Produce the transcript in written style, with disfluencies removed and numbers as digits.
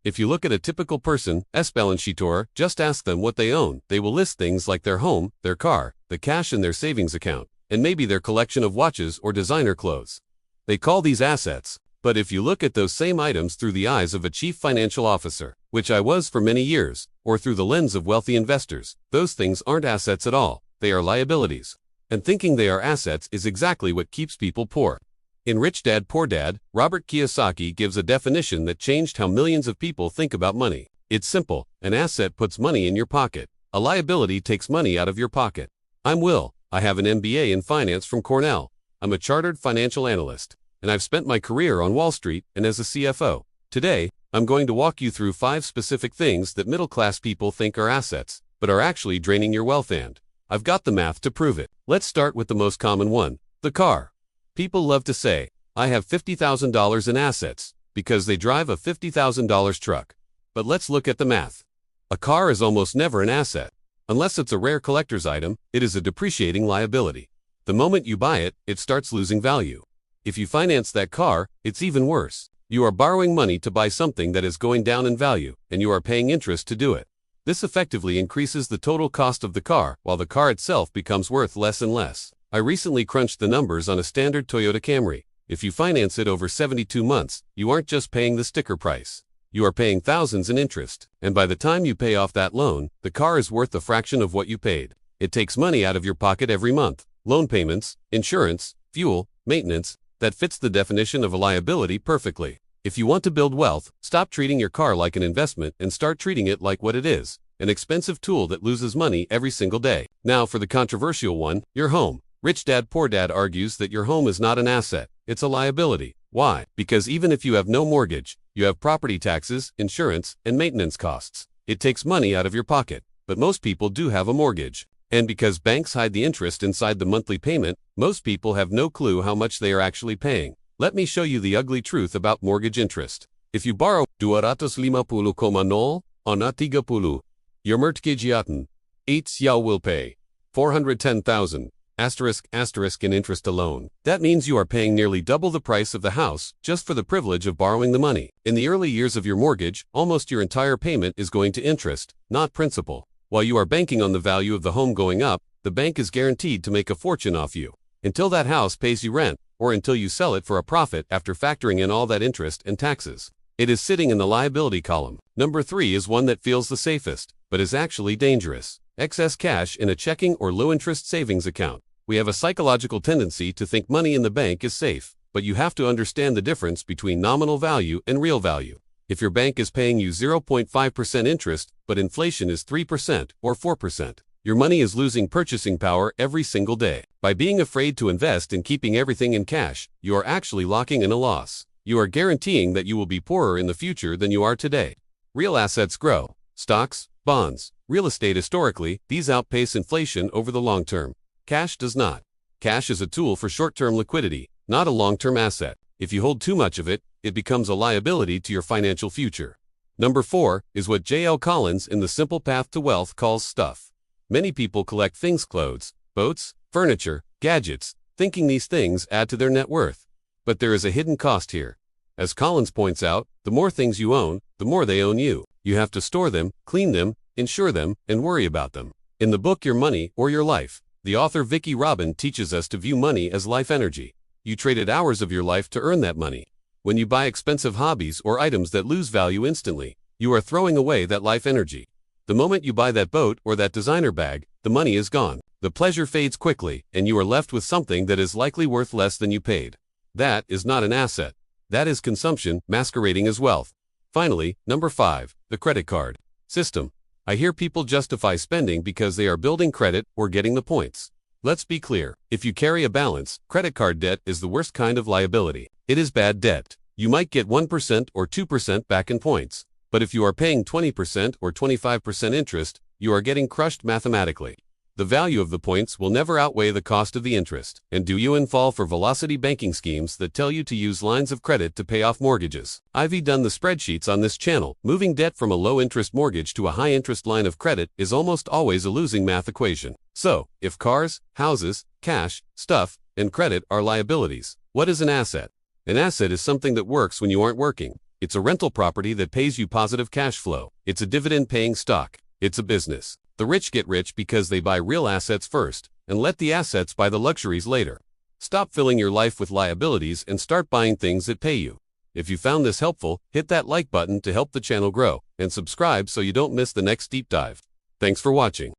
If you look at a typical person's balance sheet or just ask them what they own, they will list things like their home, their car, the cash in their savings account, and maybe their collection of watches or designer clothes. They call these assets. But if you look at those same items through the eyes of a chief financial officer, which I was for many years, or through the lens of wealthy investors, those things aren't assets at all, they are liabilities. And thinking they are assets is exactly what keeps people poor. In Rich Dad Poor Dad, Robert Kiyosaki gives a definition that changed how millions of people think about money. It's simple: an asset puts money in your pocket. A liability takes money out of your pocket. I'm Will. I have an MBA in finance from Cornell. I'm a chartered financial analyst, and I've spent my career on Wall Street and as a CFO. Today, I'm going to walk you through 5 specific things that middle-class people think are assets, but are actually draining your wealth, and I've got the math to prove it. Let's start with the most common one: the car. People love to say, I have $50,000 in assets, because they drive a $50,000 truck. But let's look at the math. A car is almost never an asset. Unless it's a rare collector's item, it is a depreciating liability. The moment you buy it, it starts losing value. If you finance that car, it's even worse. You are borrowing money to buy something that is going down in value, and you are paying interest to do it. This effectively increases the total cost of the car, while the car itself becomes worth less and less. I recently crunched the numbers on a standard Toyota Camry. If you finance it over 72 months, you aren't just paying the sticker price. You are paying thousands in interest, and by the time you pay off that loan, the car is worth a fraction of what you paid. It takes money out of your pocket every month. Loan payments, insurance, fuel, maintenance. That fits the definition of a liability perfectly. If you want to build wealth, stop treating your car like an investment and start treating it like what it is: an expensive tool that loses money every single day. Now for the controversial one: your home. Rich Dad Poor Dad argues that your home is not an asset, it's a liability. Why? Because even if you have no mortgage, you have property taxes, insurance, and maintenance costs. It takes money out of your pocket, but most people do have a mortgage. And because banks hide the interest inside the monthly payment, most people have no clue how much they are actually paying. Let me show you the ugly truth about mortgage interest. If you borrow 250,000 on 30, your mortgagiatan, 8 will pay 410,000 in interest alone. That means you are paying nearly double the price of the house just for the privilege of borrowing the money. In the early years of your mortgage, almost your entire payment is going to interest, not principal. While you are banking on the value of the home going up, the bank is guaranteed to make a fortune off you, until that house pays you rent, or until you sell it for a profit after factoring in all that interest and taxes. It is sitting in the liability column. Number 3 is one that feels the safest, but is actually dangerous: excess cash in a checking or low-interest savings account. We have a psychological tendency to think money in the bank is safe, but you have to understand the difference between nominal value and real value. If your bank is paying you 0.5% interest, but inflation is 3% or 4%, your money is losing purchasing power every single day. By being afraid to invest in keeping everything in cash, you are actually locking in a loss. You are guaranteeing that you will be poorer in the future than you are today. Real assets grow. Stocks, bonds, real estate. Historically, these outpace inflation over the long term. Cash does not. Cash is a tool for short-term liquidity, not a long-term asset. If you hold too much of it, it becomes a liability to your financial future. Number 4 is what J.L. Collins in The Simple Path to Wealth calls stuff. Many people collect things: clothes, boats, furniture, gadgets, thinking these things add to their net worth. But there is a hidden cost here. As Collins points out, the more things you own, the more they own you. You have to store them, clean them, insure them, and worry about them. In the book Your Money or Your Life, the author Vicki Robin teaches us to view money as life energy. You traded hours of your life to earn that money. When you buy expensive hobbies or items that lose value instantly, you are throwing away that life energy. The moment you buy that boat or that designer bag, the money is gone. The pleasure fades quickly, and you are left with something that is likely worth less than you paid. That is not an asset. That is consumption masquerading as wealth. Finally, number 5, the credit card system. I hear people justify spending because they are building credit or getting the points. Let's be clear. If you carry a balance, credit card debt is the worst kind of liability. It is bad debt. You might get 1% or 2% back in points. But if you are paying 20% or 25% interest, you are getting crushed mathematically. The value of the points will never outweigh the cost of the interest. And do you fall for velocity banking schemes that tell you to use lines of credit to pay off mortgages? I've done the spreadsheets on this channel. Moving debt from a low-interest mortgage to a high-interest line of credit is almost always a losing math equation. So, if cars, houses, cash, stuff, and credit are liabilities, what is an asset? An asset is something that works when you aren't working. It's a rental property that pays you positive cash flow. It's a dividend-paying stock. It's a business. The rich get rich because they buy real assets first and let the assets buy the luxuries later. Stop filling your life with liabilities and start buying things that pay you. If you found this helpful, hit that like button to help the channel grow and subscribe so you don't miss the next deep dive. Thanks for watching.